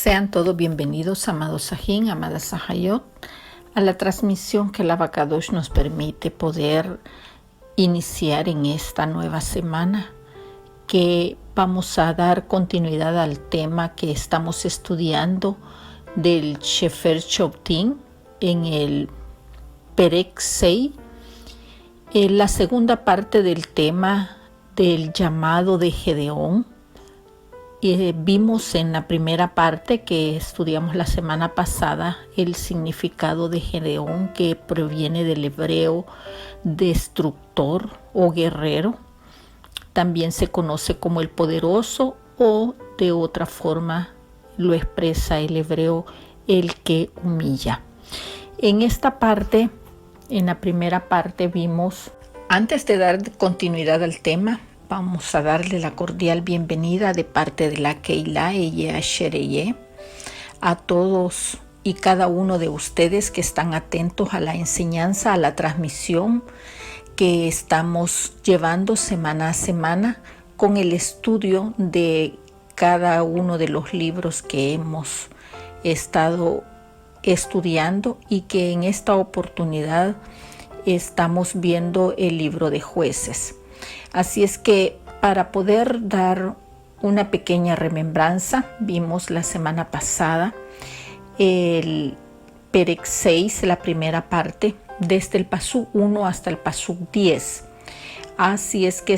Sean todos bienvenidos, amados Sajín, amadas Sahayot, a la transmisión que el Abacadosh nos permite poder iniciar en esta nueva semana, que vamos a dar continuidad al tema que estamos estudiando del Sefer Shoftim en el Perek 6, en la segunda parte del tema del llamado de Gedeón. Vimos en la primera parte que estudiamos la semana pasada el significado de Gedeón, que proviene del hebreo destructor o guerrero. También se conoce como el poderoso, o de otra forma lo expresa el hebreo el que humilla. En esta parte, en la primera parte vimos, antes de dar continuidad al tema, vamos a darle la cordial bienvenida de parte de la Keilah Asher a todos y cada uno de ustedes que están atentos a la enseñanza, a la transmisión que estamos llevando semana a semana con el estudio de cada uno de los libros que hemos estado estudiando, y que en esta oportunidad estamos viendo el libro de Jueces. Así es que, para poder dar una pequeña remembranza, vimos la semana pasada el Perek 6, la primera parte, desde el Pasuk 1 hasta el Pasuk 10. Así es que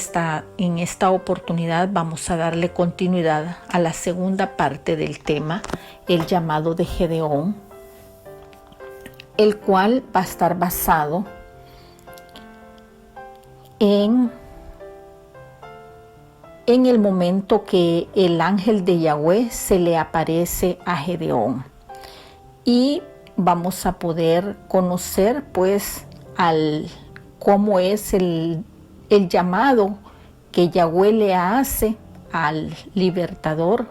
en esta oportunidad vamos a darle continuidad a la segunda parte del tema, el llamado de Gedeón, el cual va a estar basado en el momento que el ángel de Yahweh se le aparece a Gedeón, y vamos a poder conocer pues cómo es el llamado que Yahweh le hace al libertador,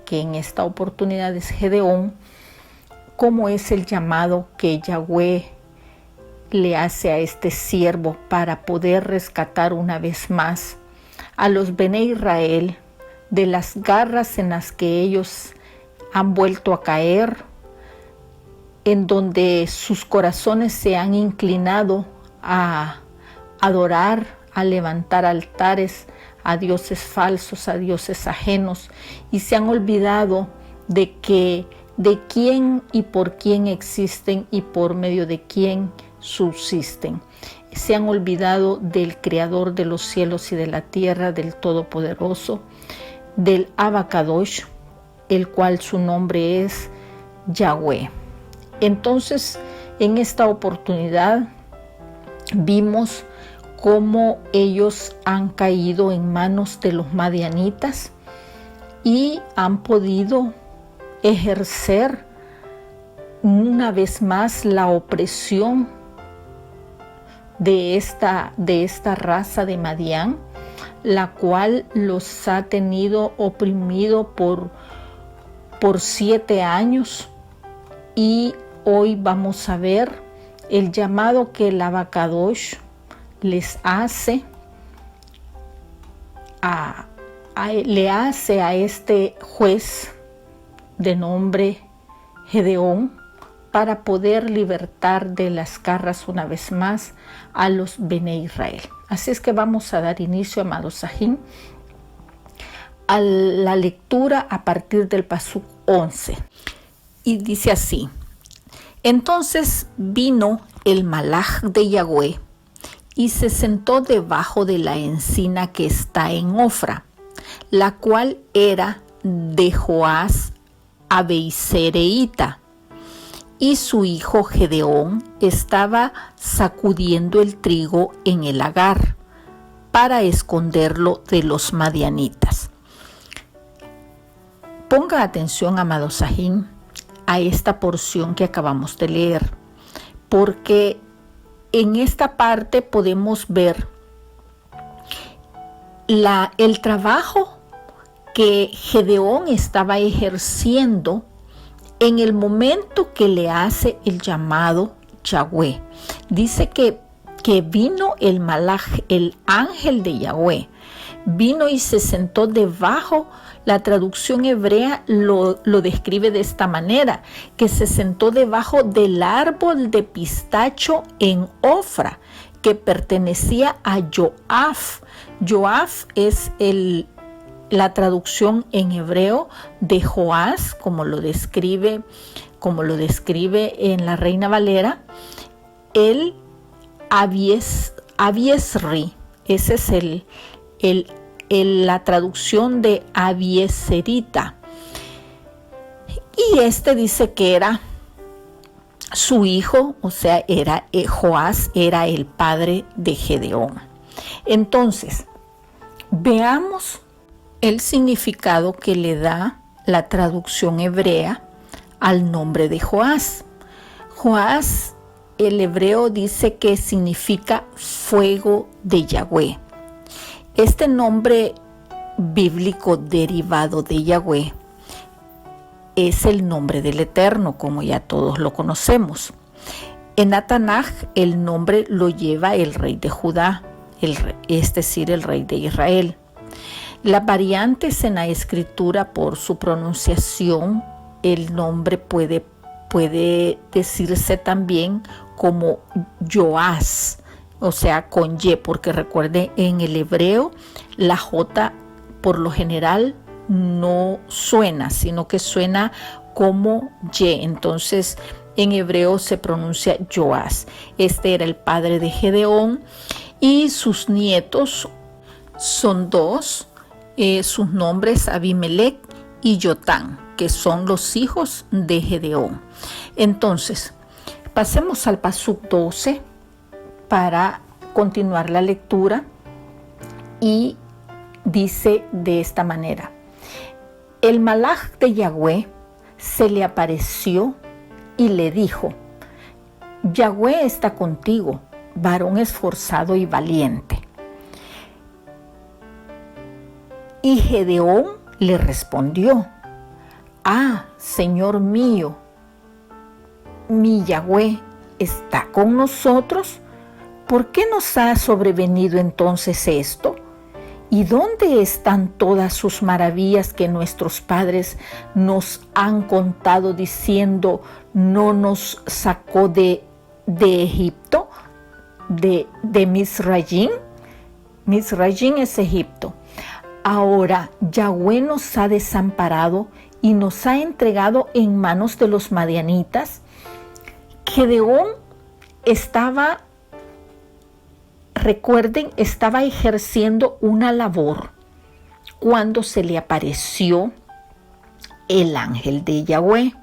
que en esta oportunidad es Gedeón, cómo es el llamado que Yahweh le hace a este siervo para poder rescatar una vez más a los Bene Israel de las garras en las que ellos han vuelto a caer, en donde sus corazones se han inclinado a adorar, a levantar altares a dioses falsos, a dioses ajenos, y se han olvidado de quién y por quién existen y por medio de quién subsisten. Se han olvidado del Creador de los cielos y de la tierra, del Todopoderoso, del Abacadosh, el cual su nombre es Yahweh. Entonces, en esta oportunidad vimos cómo ellos han caído en manos de los madianitas y han podido ejercer una vez más la opresión de esta raza de Madián, la cual los ha tenido oprimido por 7 años. Y hoy vamos a ver el llamado que el Abacadosh les hace le hace a este juez de nombre Gedeón, para poder libertar de las garras una vez más a los Bene Israel. Así es que vamos a dar inicio, amados Sajín, a la lectura a partir del Pasuk 11. Y dice así: Entonces vino el malaj de Yahweh y se sentó debajo de la encina que está en Ofra, la cual era de Joás Abeisereíta, y su hijo Gedeón estaba sacudiendo el trigo en el lagar para esconderlo de los madianitas. Ponga atención, amado Sajín, a esta porción que acabamos de leer, porque en esta parte podemos ver el trabajo que Gedeón estaba ejerciendo en el momento que le hace el llamado Yahweh. Dice que vino el malaj, el ángel de Yahweh, vino y se sentó debajo La traducción hebrea lo describe de esta manera, que se sentó debajo del árbol de pistacho en Ofra, que pertenecía a Joaf. Joaf es la traducción en hebreo de Joás, como lo describe en la Reina Valera, el Abiesri. Ese es la traducción de Abieserita. Y dice que era su hijo, o sea, Joás era el padre de Gedeón. Entonces, veamos el significado que le da la traducción hebrea al nombre de Joás. Joás, el hebreo dice que significa fuego de Yahweh. Este nombre bíblico derivado de Yahweh es el nombre del Eterno, como ya todos lo conocemos. En Tanaj el nombre lo lleva el rey de Judá, es decir, el rey de Israel. Las variantes en la escritura por su pronunciación, el nombre puede decirse también como Joás, o sea, con Y, porque recuerde, en el hebreo la J por lo general no suena, sino que suena como Y. Entonces, en hebreo se pronuncia Joás. Este era el padre de Gedeón y sus nietos son dos, sus nombres Abimelech y Yotán, que son los hijos de Gedeón. Entonces, pasemos al pasuk 12 para continuar la lectura, y dice de esta manera: el malaj de Yahweh se le apareció y le dijo: Yahweh está contigo, varón esforzado y valiente. Y Gedeón le respondió: ah, Señor mío, mi Yahweh está con nosotros. ¿Por qué nos ha sobrevenido entonces esto? ¿Y dónde están todas sus maravillas que nuestros padres nos han contado diciendo: no nos sacó de Egipto, de Misraim? Misraim es Egipto. Ahora Yahweh nos ha desamparado y nos ha entregado en manos de los madianitas. Gedeón estaba ejerciendo una labor cuando se le apareció el ángel de Yahweh.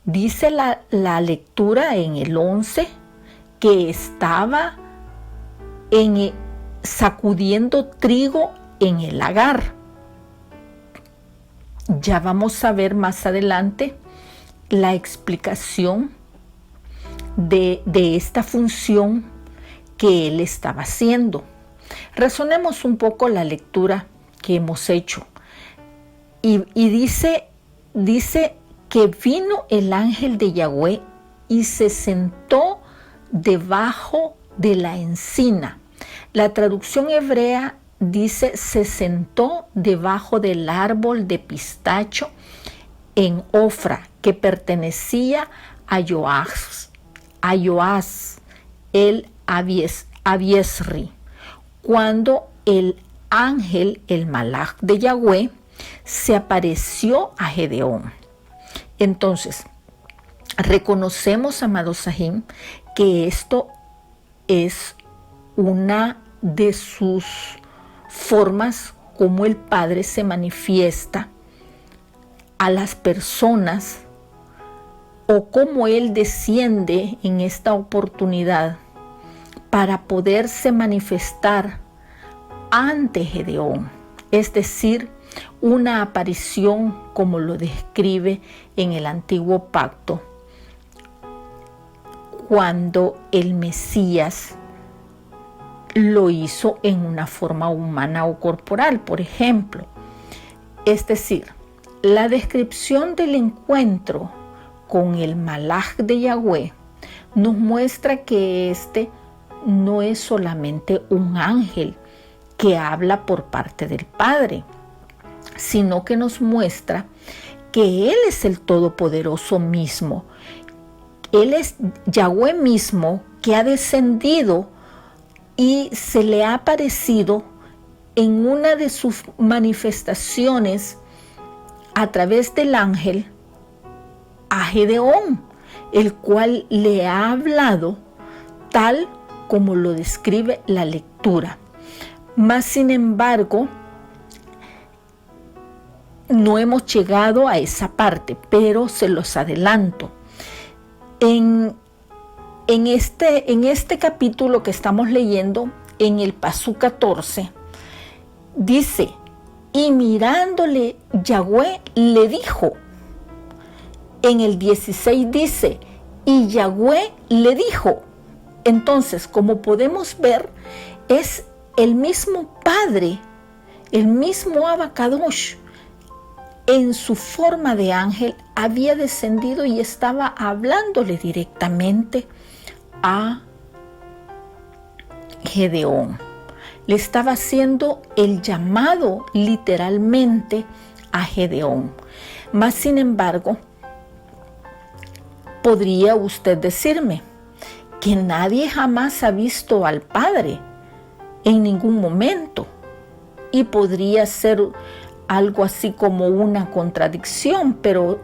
Dice la lectura en el 11 que estaba sacudiendo trigo en el lagar. Ya vamos a ver más adelante la explicación de esta función que él estaba haciendo. Razonemos un poco la lectura que hemos hecho. Y dice que vino el ángel de Yahweh y se sentó debajo de la encina. La traducción hebrea dice: se sentó debajo del árbol de pistacho en Ofra, que pertenecía a Joás, el Abiesri, cuando el ángel, el malaj de Yahweh, se apareció a Gedeón. Entonces, reconocemos, amados Sahim, que esto es una de sus formas como el Padre se manifiesta a las personas, o cómo Él desciende en esta oportunidad para poderse manifestar ante Gedeón, es decir, una aparición como lo describe en el Antiguo Pacto, cuando el Mesías lo hizo en una forma humana o corporal, por ejemplo. Es decir, la descripción del encuentro con el malaj de Yahweh nos muestra que este no es solamente un ángel que habla por parte del Padre, sino que nos muestra que Él es el Todopoderoso mismo. Él es Yahweh mismo que ha descendido y se le ha aparecido en una de sus manifestaciones a través del ángel a Gedeón, el cual le ha hablado tal como lo describe la lectura. Mas, sin embargo, no hemos llegado a esa parte, pero se los adelanto. En este capítulo que estamos leyendo, en el Pasú 14, dice, y mirándole Yahweh le dijo. En el 16 dice, y Yahweh le dijo. Entonces, como podemos ver, es el mismo Padre, el mismo Abacadosh, en su forma de ángel, había descendido y estaba hablándole directamente a Gedeón. Le estaba haciendo el llamado literalmente a Gedeón. Mas, sin embargo, podría usted decirme que nadie jamás ha visto al Padre en ningún momento, y podría ser algo así como una contradicción, pero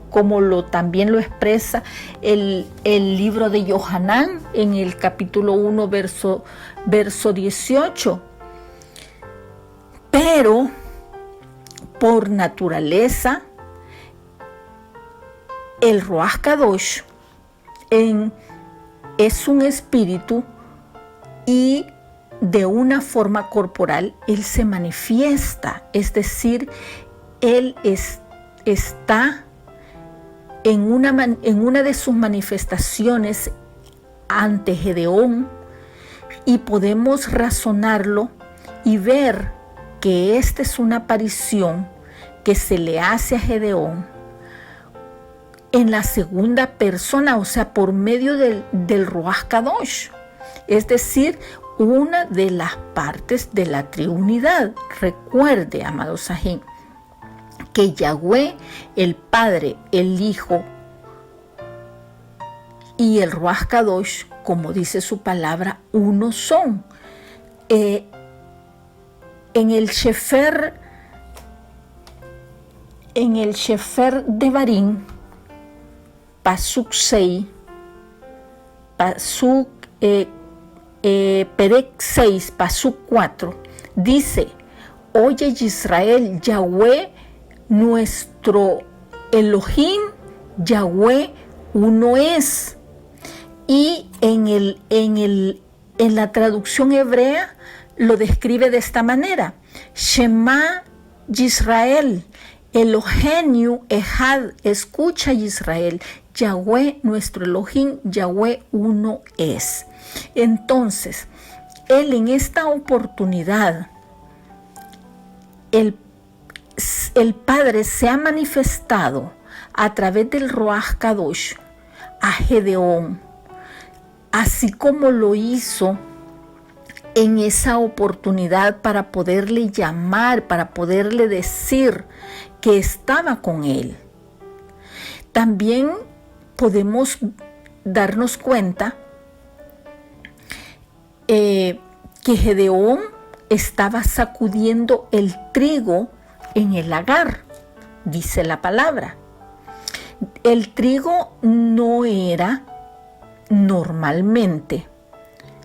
como también lo expresa el libro de Yohanan en el capítulo 1, verso 18. Pero por naturaleza, el Ruach Kadosh es un espíritu, y de una forma corporal Él se manifiesta, es decir, Él está en una de sus manifestaciones ante Gedeón, y podemos razonarlo y ver que esta es una aparición que se le hace a Gedeón en la segunda persona, o sea, por medio del Ruach Kadosh, es decir, una de las partes de la triunidad. Recuerde, amados Sajín, que Yahweh, el Padre, el Hijo y el Ruach Kadosh, como dice su palabra, uno son. En el Sefer de Barín, Pasuk 6, Perek 6, Pasuk 4, dice, oye Israel, Yahweh nuestro Elohim, Yahweh uno es. Y en la traducción hebrea lo describe de esta manera, Shema Yisrael, Elohenu Echad, escucha Israel, Yahweh nuestro Elohim, Yahweh uno es. Entonces, Él en esta oportunidad, el Padre se ha manifestado a través del Ruach Kadosh a Gedeón, así como lo hizo en esa oportunidad para poderle llamar, para poderle decir que estaba con él. También podemos darnos cuenta que Gedeón estaba sacudiendo el trigo en el lagar, dice la palabra. El trigo no era normalmente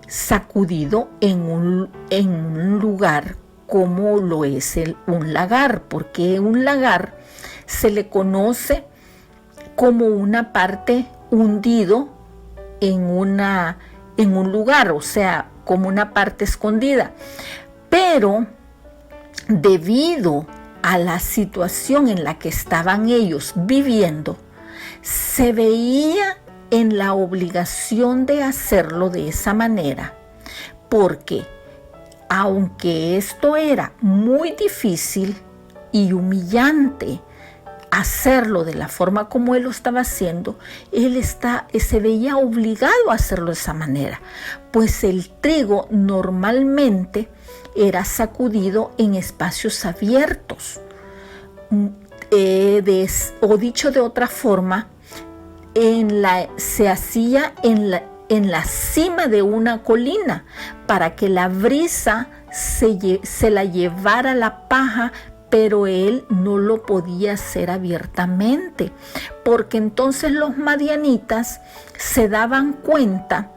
sacudido en un lugar como lo es un lagar, porque un lagar se le conoce como una parte hundido en un lugar, o sea, como una parte escondida. Pero debido a la situación en la que estaban ellos viviendo, se veía en la obligación de hacerlo de esa manera, porque aunque esto era muy difícil y humillante hacerlo de la forma como él lo estaba haciendo, se veía obligado a hacerlo de esa manera, pues el trigo normalmente era sacudido en espacios abiertos, o dicho de otra forma, se hacía en la cima de una colina para que la brisa se la llevara la paja, pero él no lo podía hacer abiertamente, porque entonces los madianitas se daban cuenta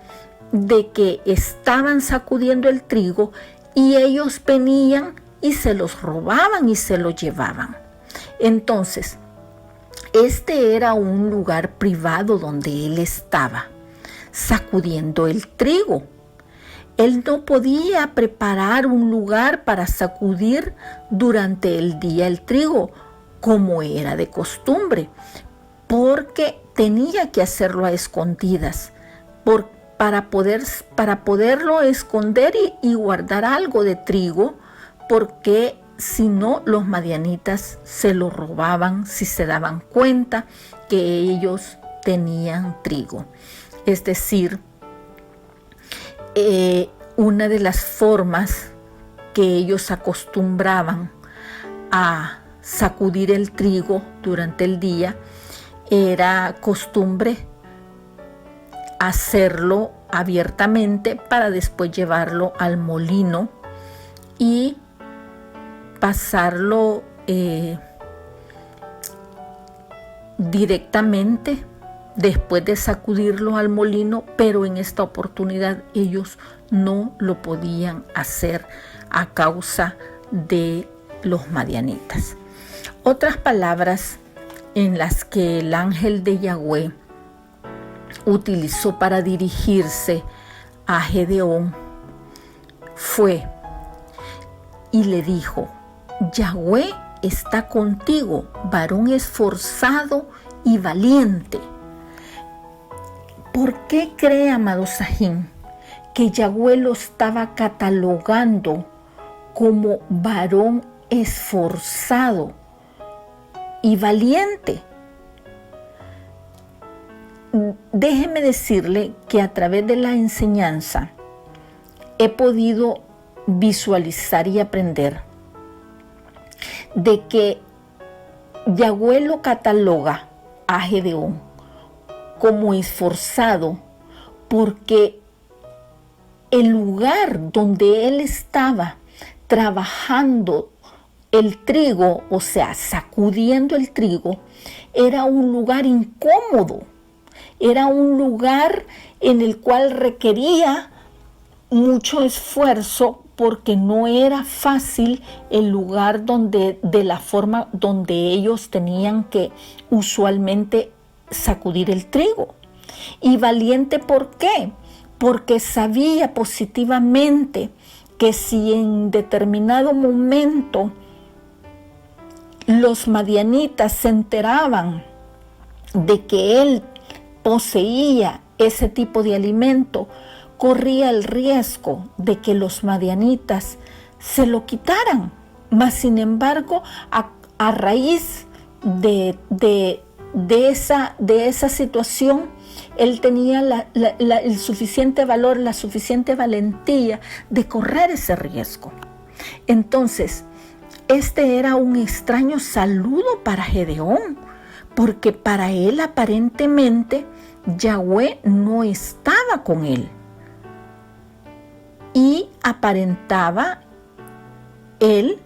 de que estaban sacudiendo el trigo y ellos venían y se los robaban y se los llevaban. Entonces, este era un lugar privado donde él estaba sacudiendo el trigo. Él no podía preparar un lugar para sacudir durante el día el trigo, como era de costumbre, porque tenía que hacerlo a escondidas, para poderlo esconder y guardar algo de trigo, porque si no, los madianitas se lo robaban si se daban cuenta que ellos tenían trigo. Es decir, una de las formas que ellos acostumbraban a sacudir el trigo durante el día era costumbre hacerlo abiertamente para después llevarlo al molino y pasarlo directamente después de sacudirlo al molino, pero en esta oportunidad ellos no lo podían hacer a causa de los madianitas. Otras palabras en las que el ángel de Yahweh utilizó para dirigirse a Gedeón fue y le dijo: Yahweh está contigo, varón esforzado y valiente. ¿Por qué cree, amado Sajín, que Yahweh lo estaba catalogando como varón esforzado y valiente? Déjeme decirle que a través de la enseñanza he podido visualizar y aprender de que Yahweh lo cataloga a Gedeón como esforzado porque el lugar donde él estaba trabajando el trigo, o sea, sacudiendo el trigo, era un lugar incómodo, era un lugar en el cual requería mucho esfuerzo porque no era fácil el lugar de la forma donde ellos tenían que usualmente sacudir el trigo. Y valiente, ¿por qué? Porque sabía positivamente que si en determinado momento los madianitas se enteraban de que él poseía ese tipo de alimento, corría el riesgo de que los madianitas se lo quitaran. Mas sin embargo, a raíz de esa situación, él tenía el suficiente valor, la suficiente valentía de correr ese riesgo. Entonces, este era un extraño saludo para Gedeón, porque para él aparentemente Yahweh no estaba con él. Y aparentaba, él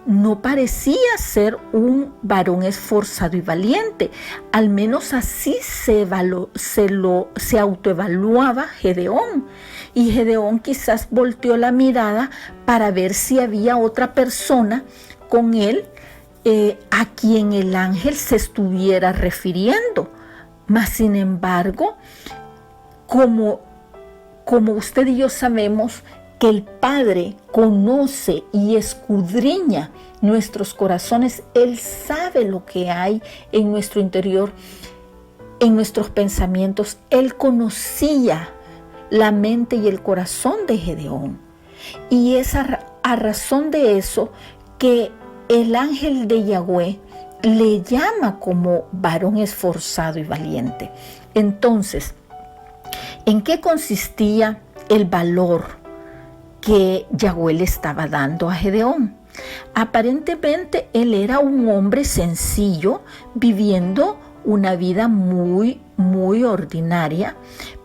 no parecía ser un varón esforzado y valiente. Al menos así se autoevaluaba Gedeón. Y Gedeón quizás volteó la mirada para ver si había otra persona con él a quien el ángel se estuviera refiriendo. Mas sin embargo, como usted y yo sabemos que el Padre conoce y escudriña nuestros corazones, Él sabe lo que hay en nuestro interior, en nuestros pensamientos. Él conocía la mente y el corazón de Gedeón. Y es a razón de eso que el ángel de Yahweh le llama como varón esforzado y valiente. Entonces, ¿en qué consistía el valor que Yahweh le estaba dando a Gedeón? Aparentemente él era un hombre sencillo, viviendo una vida muy, muy ordinaria,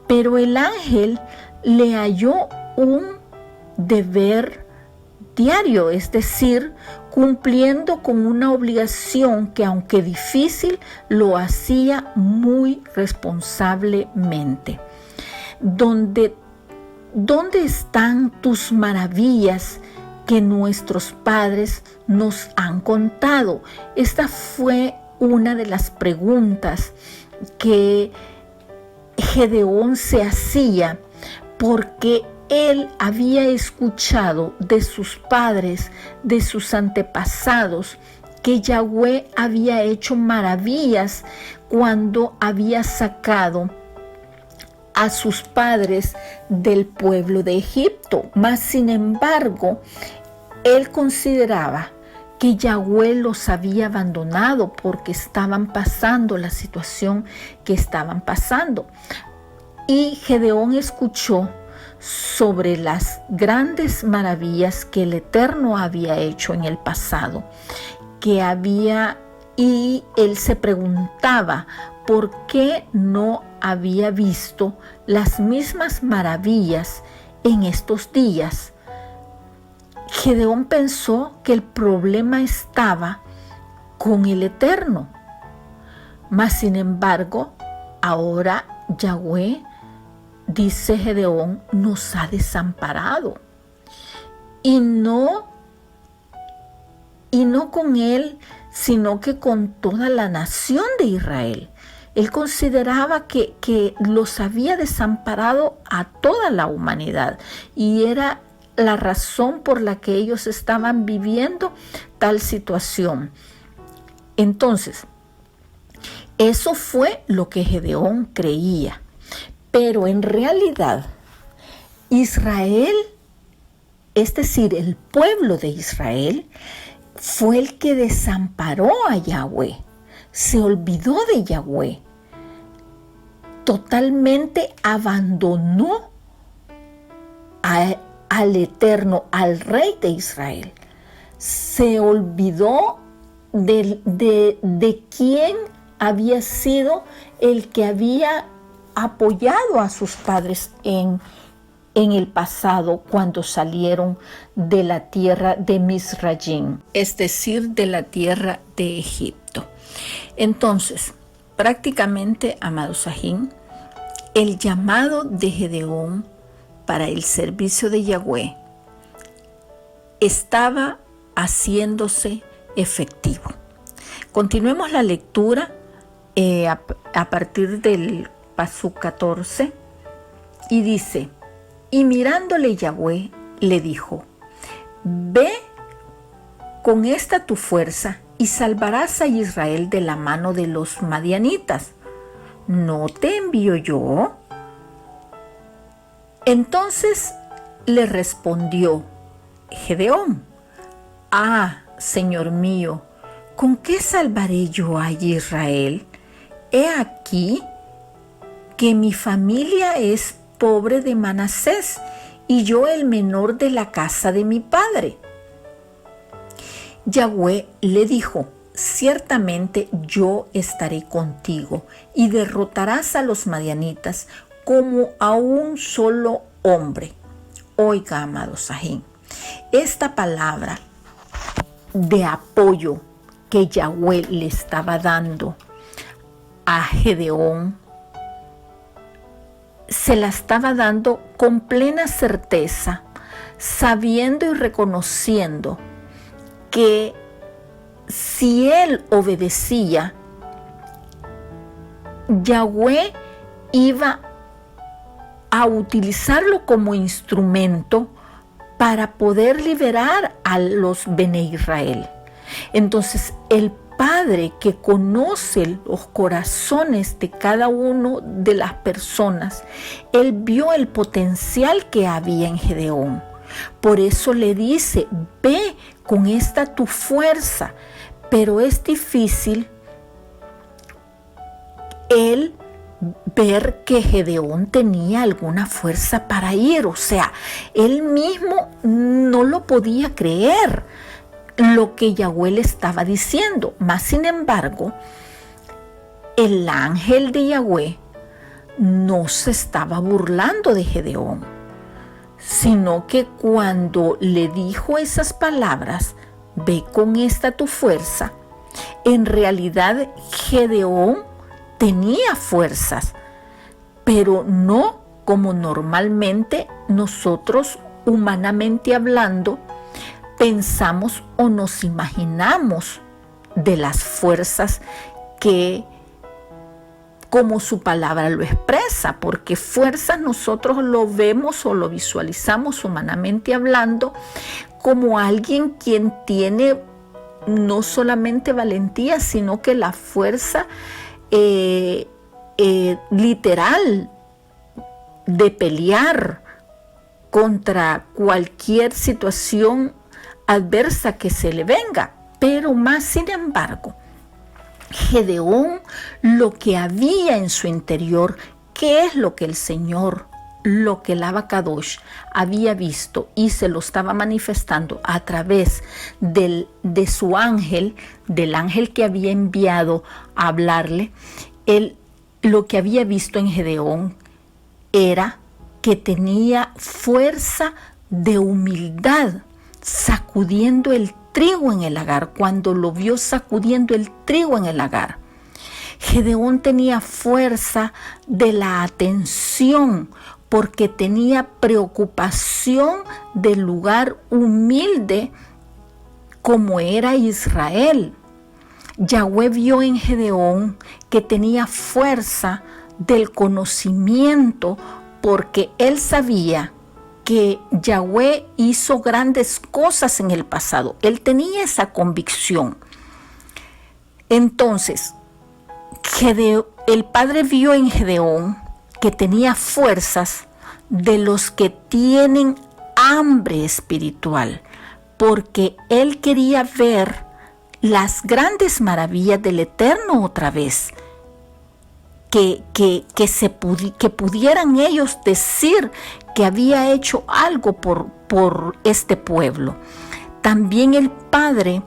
pero el ángel le halló un deber diario, es decir, cumpliendo con una obligación que, aunque difícil, lo hacía muy responsablemente. ¿Dónde están tus maravillas que nuestros padres nos han contado? Esta fue una de las preguntas que Gedeón se hacía, porque él había escuchado de sus padres, de sus antepasados, que Yahweh había hecho maravillas cuando había sacado a sus padres del pueblo de Egipto. Mas, sin embargo, él consideraba que Yahweh los había abandonado porque estaban pasando la situación que estaban pasando. Y Gedeón escuchó sobre las grandes maravillas que el Eterno había hecho en el pasado, y él se preguntaba por qué no había visto las mismas maravillas en estos días. Gedeón pensó que el problema estaba con el Eterno, mas sin embargo, ahora Yahweh, dice Gedeón, nos ha desamparado. Y no con él, sino que con toda la nación de Israel. Él consideraba que los había desamparado a toda la humanidad, y era la razón por la que ellos estaban viviendo tal situación. Entonces, eso fue lo que Gedeón creía. Pero en realidad, Israel, es decir, el pueblo de Israel, fue el que desamparó a Yahweh, se olvidó de Yahweh, totalmente abandonó al Eterno, al Rey de Israel. Se olvidó de quién había sido el que había apoyado a sus padres en el pasado, cuando salieron de la tierra de Misrayim, es decir, de la tierra de Egipto. Entonces, prácticamente, amados Sajín, el llamado de Gedeón para el servicio de Yahweh estaba haciéndose efectivo. Continuemos la lectura a partir del Pasuk 14, y dice: y mirándole Yahweh le dijo: ve con esta tu fuerza y salvarás a Israel de la mano de los madianitas. ¿No te envío yo? Entonces le respondió Gedeón: ah, Señor mío, ¿con qué salvaré yo a Israel? He aquí que mi familia es pobre de Manasés, y yo el menor de la casa de mi padre. Yahweh le dijo: ciertamente yo estaré contigo, y derrotarás a los madianitas como a un solo hombre. Oiga, amado Sajín, esta palabra de apoyo que Yahweh le estaba dando a Gedeón, se la estaba dando con plena certeza, sabiendo y reconociendo que si él obedecía, Yahweh iba a utilizarlo como instrumento para poder liberar a los Bene Israel. Entonces, el Padre que conoce los corazones de cada uno de las personas, él vio el potencial que había en Gedeón. Por eso le dice: ve con esta tu fuerza. Pero es difícil el ver que Gedeón tenía alguna fuerza para ir. O sea, él mismo no lo podía creer. lo que Yahweh le estaba diciendo. Mas sin embargo, el ángel de Yahweh no se estaba burlando de Gedeón, sino que cuando le dijo esas palabras, ve con esta tu fuerza, en realidad Gedeón tenía fuerzas, pero no como normalmente nosotros, humanamente hablando, pensamos o nos imaginamos de las fuerzas que, como su palabra lo expresa, porque fuerzas nosotros lo vemos o lo visualizamos humanamente hablando como alguien quien tiene no solamente valentía, sino que la fuerza literal de pelear contra cualquier situación adversa que se le venga. Pero más sin embargo, Gedeón, lo que había en su interior, ¿qué es lo que el Señor, lo que el Abacadosh había visto y se lo estaba manifestando a través de su ángel, del ángel que había enviado a hablarle? Lo que había visto en Gedeón era que tenía fuerza de humildad, sacudiendo el trigo en el lagar. Cuando lo vio sacudiendo el trigo en el lagar, Gedeón tenía fuerza de la atención, porque tenía preocupación del lugar humilde como era Israel. Yahweh vio en Gedeón que tenía fuerza del conocimiento, porque él sabía que Yahweh hizo grandes cosas en el pasado. Él tenía esa convicción. Entonces, el Padre vio en Gedeón que tenía fuerzas de los que tienen hambre espiritual, porque él quería ver las grandes maravillas del Eterno otra vez, que pudieran ellos decir que había hecho algo por este pueblo. También el Padre,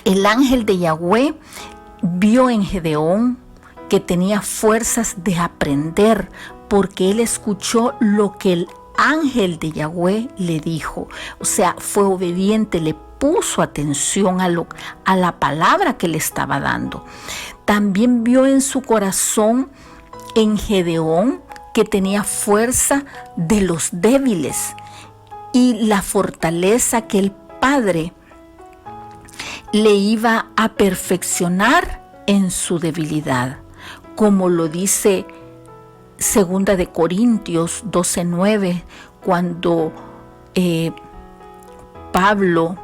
el ángel de Yahweh, vio en Gedeón que tenía fuerzas de aprender, porque él escuchó lo que el ángel de Yahweh le dijo. O sea, fue obediente, le puso atención a la palabra que le estaba dando. También vio en su corazón, en Gedeón, que tenía fuerza de los débiles y la fortaleza que el Padre le iba a perfeccionar en su debilidad, como lo dice 2 de Corintios 12:9, cuando Pablo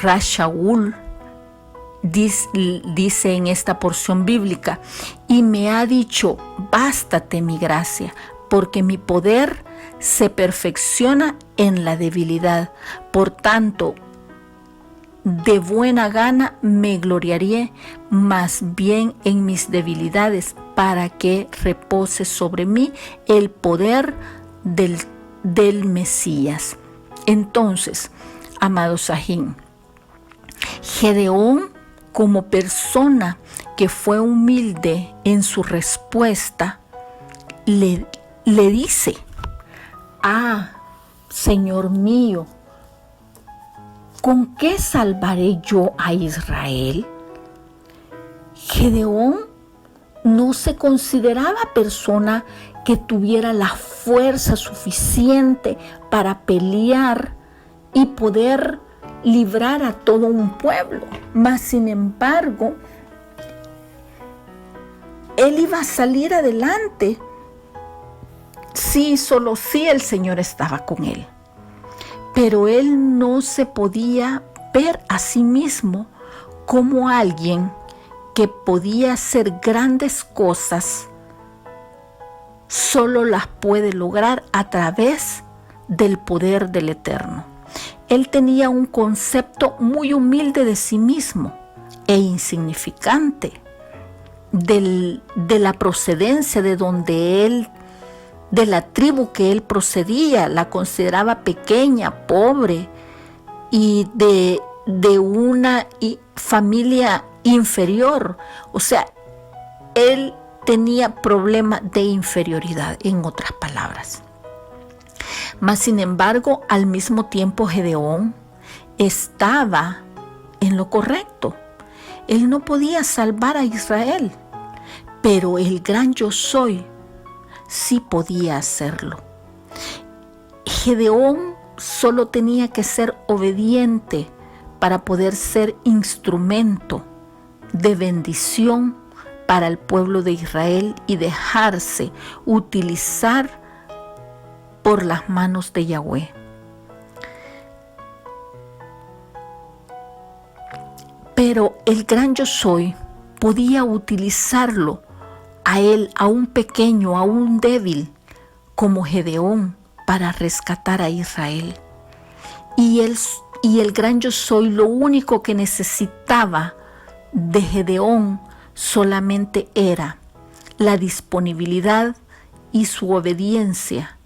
Rashaul dice en esta porción bíblica: y me ha dicho, bástate mi gracia, porque mi poder se perfecciona en la debilidad. Por tanto, de buena gana me gloriaré más bien en mis debilidades, para que repose sobre mí el poder del Mesías. Entonces, amado Sajín, Gedeón, como persona que fue humilde en su respuesta, le dice: Señor mío, ¿con qué salvaré yo a Israel? Gedeón no se consideraba persona que tuviera la fuerza suficiente para pelear y poder librar a todo un pueblo. Mas sin embargo, él iba a salir adelante solo si el Señor estaba con él. Pero él no se podía ver a sí mismo como alguien que podía hacer grandes cosas. Solo las puede lograr a través del poder del Eterno. Él tenía un concepto muy humilde de sí mismo e insignificante, de la procedencia de donde él, de la tribu que él procedía. La consideraba pequeña, pobre, y de una familia inferior. O sea, él tenía problema de inferioridad, en otras palabras. Mas, sin embargo, al mismo tiempo Gedeón estaba en lo correcto. Él no podía salvar a Israel, pero el gran yo soy sí podía hacerlo. Gedeón solo tenía que ser obediente para poder ser instrumento de bendición para el pueblo de Israel y dejarse utilizar por las manos de Yahweh. Pero el gran yo soy podía utilizarlo a él, a un pequeño, a un débil como Gedeón, para rescatar a Israel. Y el gran yo soy, lo único que necesitaba de Gedeón solamente era la disponibilidad y su obediencia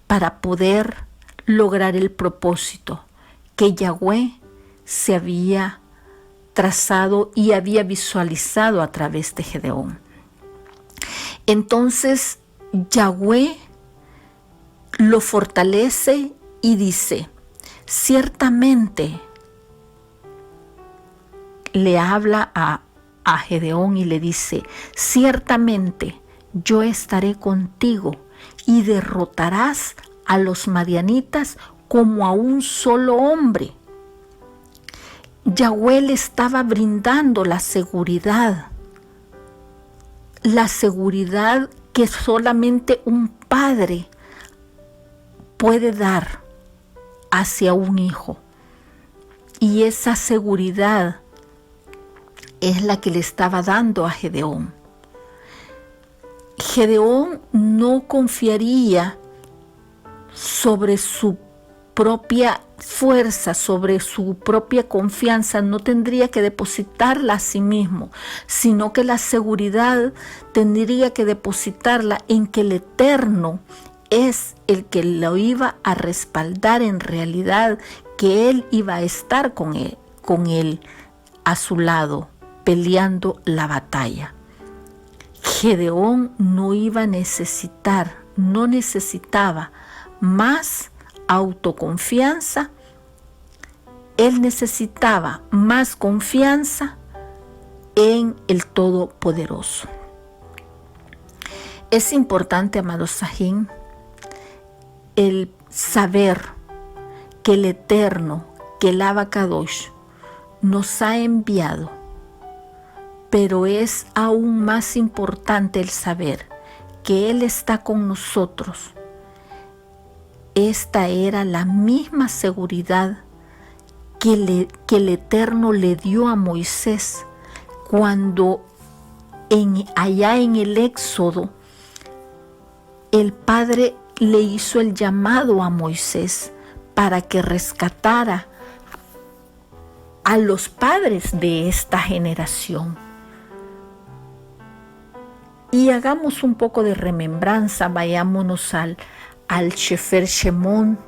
para poder lograr el propósito que Yahweh se había trazado y había visualizado a través de Gedeón. Entonces Yahweh lo fortalece y dice, ciertamente le habla a Gedeón y le dice, ciertamente yo estaré contigo y derrotarás a los madianitas como a un solo hombre. Yahweh le estaba brindando la seguridad que solamente un padre puede dar hacia un hijo. Y esa seguridad es la que le estaba dando a Gedeón. Gedeón no confiaría sobre su propia fuerza, sobre su propia confianza, no tendría que depositarla a sí mismo, sino que la seguridad tendría que depositarla en que el Eterno es el que lo iba a respaldar en realidad, que él iba a estar con él a su lado, peleando la batalla. Gedeón no necesitaba más autoconfianza, él necesitaba más confianza en el Todopoderoso. Es importante, amados Sajín, el saber que el Eterno, que el Abacadosh, nos ha enviado, pero es aún más importante el saber que Él está con nosotros. Esta era la misma seguridad que el Eterno le dio a Moisés cuando allá en el Éxodo el Padre le hizo el llamado a Moisés para que rescatara a los padres de esta generación. Y hagamos un poco de remembranza, vayámonos al Sefer Shemot,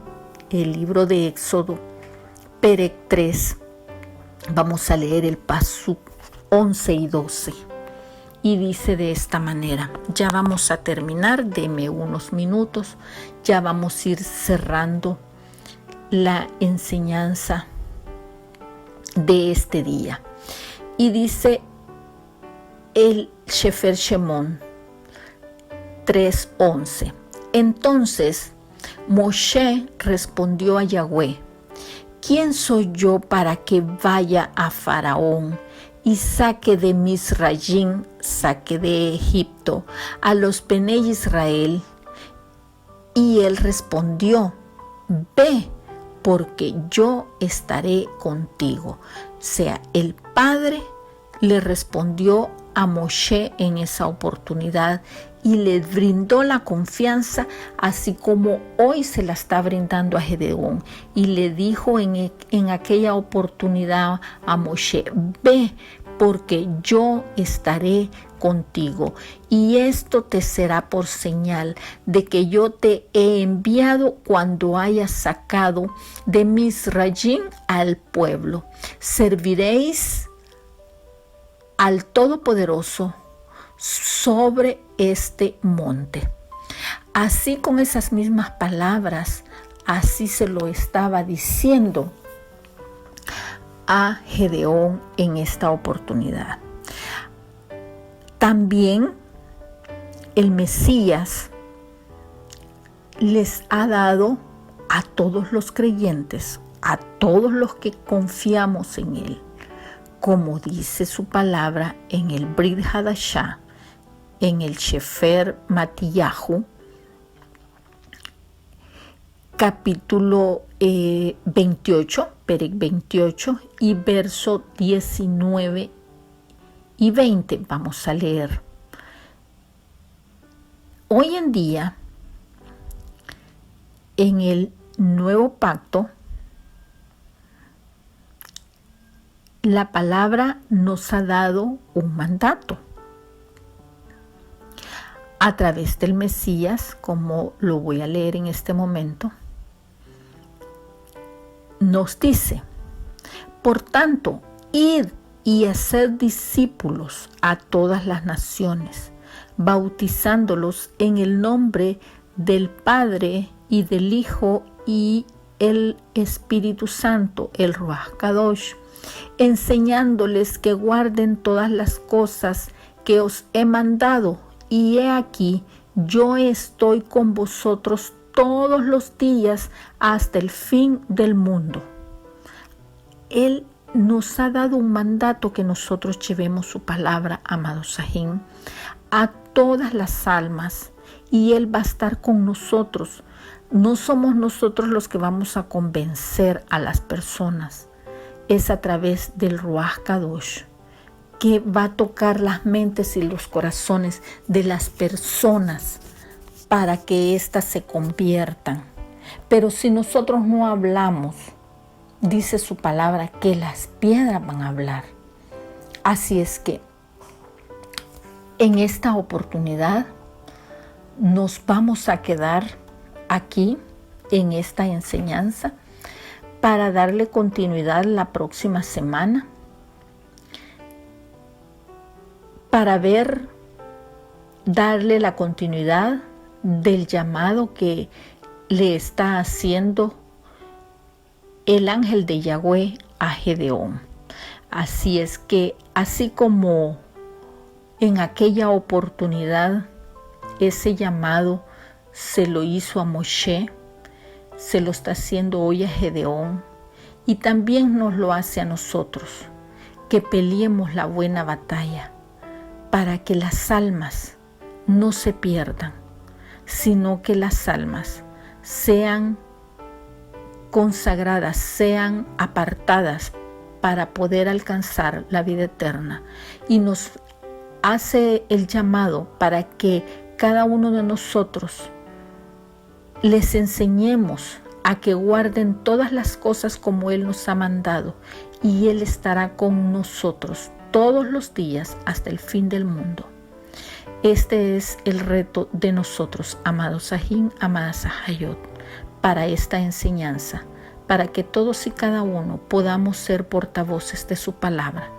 el libro de Éxodo, Perec 3. Vamos a leer el Pasuk 11 y 12. Y dice de esta manera, ya vamos a terminar, deme unos minutos, ya vamos a ir cerrando la enseñanza de este día. Y dice el Sefer Shemot 3:11. Entonces Moshe respondió a Yahweh, ¿quién soy yo para que vaya a Faraón y saque de Misrayim, saque de Egipto a los Bene Israel? Y él respondió, ve, porque yo estaré contigo. O sea, el Padre le respondió a Moshe en esa oportunidad y le brindó la confianza, así como hoy se la está brindando a Gedeón. Y le dijo en aquella oportunidad a Moshe, ve, porque yo estaré contigo, y esto te será por señal de que yo te he enviado cuando hayas sacado de Misrayim al pueblo. Serviréis al Todopoderoso sobre este monte. Así, con esas mismas palabras, así se lo estaba diciendo a Gedeón en esta oportunidad. También el Mesías les ha dado a todos los creyentes, a todos los que confiamos en Él, como dice su palabra en el Brit Hadashah, en el Sefer Matillahu, capítulo 28, Perek 28 y verso 19 y 20. Vamos a leer. Hoy en día, en el nuevo pacto, la palabra nos ha dado un mandato a través del Mesías, como lo voy a leer en este momento. Nos dice: por tanto, id y hacer discípulos a todas las naciones, bautizándolos en el nombre del Padre y del Hijo y el Espíritu Santo, el Ruach Kadosh, enseñándoles que guarden todas las cosas que os he mandado, y he aquí, yo estoy con vosotros todos los días hasta el fin del mundo. Él nos ha dado un mandato que nosotros llevemos su palabra, amados Sahim, a todas las almas, y Él va a estar con nosotros. No somos nosotros los que vamos a convencer a las personas, es a través del Ruach Kadosh, que va a tocar las mentes y los corazones de las personas para que éstas se conviertan. Pero si nosotros no hablamos, dice su palabra que las piedras van a hablar. Así es que en esta oportunidad nos vamos a quedar aquí en esta enseñanza para darle continuidad la próxima semana, para darle la continuidad del llamado que le está haciendo el ángel de Yahweh a Gedeón. Así es que, así como en aquella oportunidad ese llamado se lo hizo a Moshe, se lo está haciendo hoy a Gedeón, y también nos lo hace a nosotros, que peleemos la buena batalla para que las almas no se pierdan, sino que las almas sean consagradas, sean apartadas para poder alcanzar la vida eterna. Y nos hace el llamado para que cada uno de nosotros les enseñemos a que guarden todas las cosas como Él nos ha mandado, y Él estará con nosotros todos los días hasta el fin del mundo. Este es el reto de nosotros, amados Sahim, amadas Sahayot, para esta enseñanza, para que todos y cada uno podamos ser portavoces de su palabra,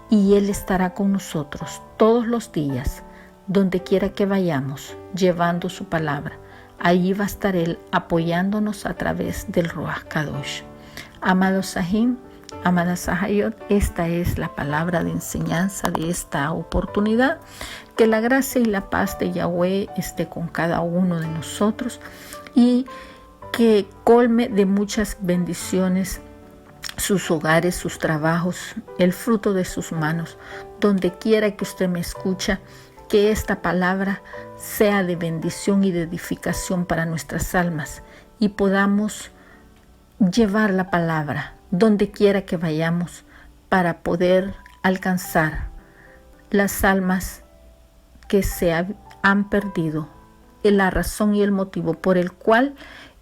y Él estará con nosotros todos los días, donde quiera que vayamos, llevando su palabra. Allí va a estar Él apoyándonos a través del Ruach Kadosh. Amados Sahim, amadas Sahayot, esta es la palabra de enseñanza de esta oportunidad. Que la gracia y la paz de Yahweh esté con cada uno de nosotros, y que colme de muchas bendiciones sus hogares, sus trabajos, el fruto de sus manos. Donde quiera que usted me escucha, que esta palabra sea de bendición y de edificación para nuestras almas, y podamos llevar la palabra donde quiera que vayamos para poder alcanzar las almas que se han perdido, la razón y el motivo por el cual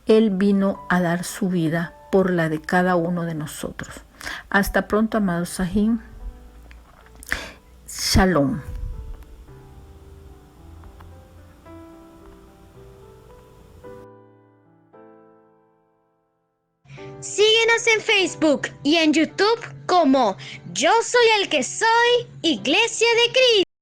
Él vino a dar su vida por la de cada uno de nosotros. Hasta pronto, amados Sahim. Shalom. Síguenos en Facebook y en YouTube como Yo Soy el que Soy, Iglesia de Cristo.